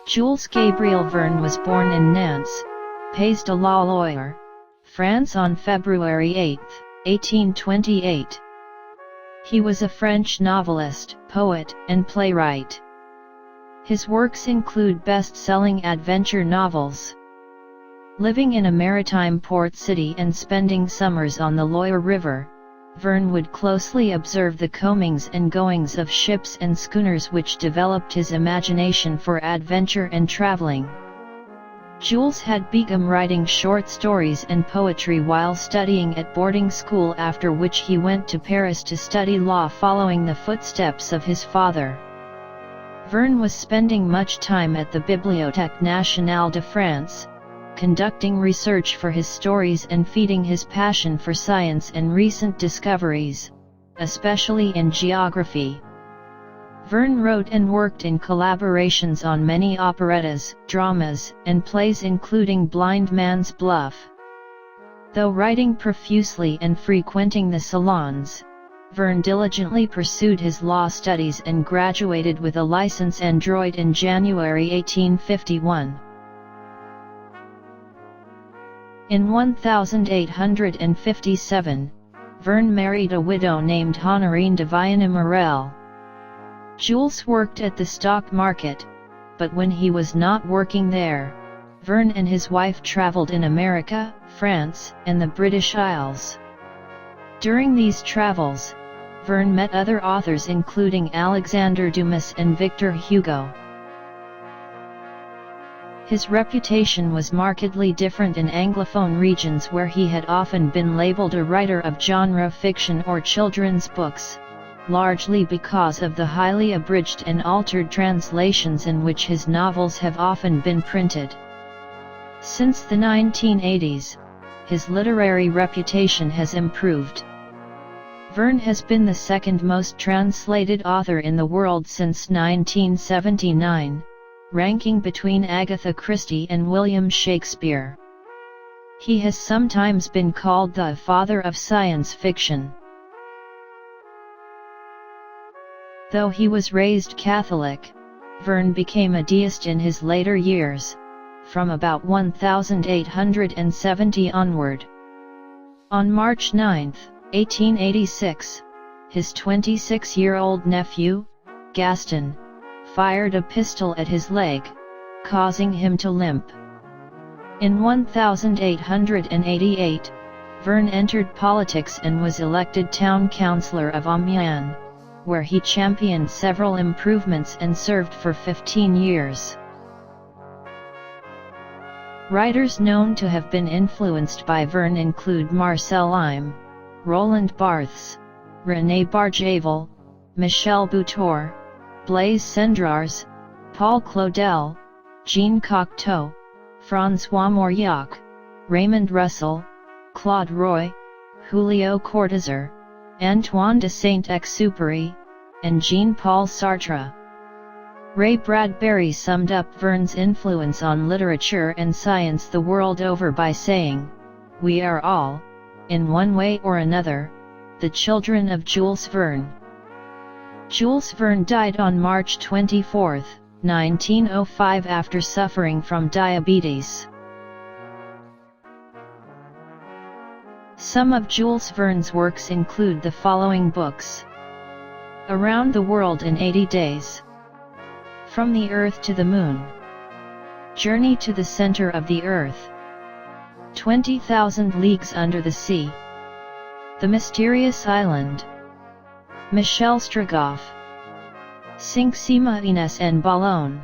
Jules Gabriel Verne was born in Nantes, Pays de la Loire, France on February 8, 1828. He was a French novelist, poet, and playwright. His works include best-selling adventure novels. Living in a maritime port city and spending summers on the Loire River, Verne would closely observe the comings and goings of ships and schooners, which developed his imagination for adventure and traveling. Jules had begun writing short stories and poetry while studying at boarding school, after which he went to Paris to study law, following the footsteps of his father. Verne was spending much time at the Bibliothèque Nationale de France, conducting research for his stories and feeding his passion for science and recent discoveries, especially in geography. Verne wrote and worked in collaborations on many operettas, dramas, and plays, including Blind Man's Bluff. Though writing profusely and frequenting the salons, Verne diligently pursued his law studies and graduated with a license en droit in January 1851. In 1857, Verne married a widow named Honorine de Viane Morel. Jules worked at the stock market, but when he was not working there, Verne and his wife traveled in America, France, and the British Isles. During these travels, Verne met other authors including Alexandre Dumas and Victor Hugo. His reputation was markedly different in Anglophone regions, where he had often been labeled a writer of genre fiction or children's books, largely because of the highly abridged and altered translations in which his novels have often been printed. Since the 1980s, his literary reputation has improved. Verne has been the second most translated author in the world since 1979, ranking between Agatha Christie and William Shakespeare. He has sometimes been called the father of science fiction. Though he was raised Catholic, Verne became a deist in his later years, from about 1870 onward. On March 9, 1886, his 26-year-old nephew, Gaston, fired a pistol at his leg, causing him to limp. In 1888, Verne entered politics and was elected town councilor of Amiens, where he championed several improvements and served for 15 years. Writers known to have been influenced by Verne include Marcel Im, Roland Barthes, René Barjavel, Michel Butor, Blaise Cendrars, Paul Claudel, Jean Cocteau, François Mauriac, Raymond Russell, Claude Roy, Julio Cortázar, Antoine de Saint-Exupéry, and Jean-Paul Sartre. Ray Bradbury summed up Verne's influence on literature and science the world over by saying, "We are all, in one way or another, the children of Jules Verne." Jules Verne died on March 24, 1905, after suffering from diabetes. Some of Jules Verne's works include the following books: Around the World in 80 Days, From the Earth to the Moon, Journey to the Center of the Earth, 20,000 Leagues Under the Sea, The Mysterious Island, Michel Strogoff, Cinq Semaines en Ballon.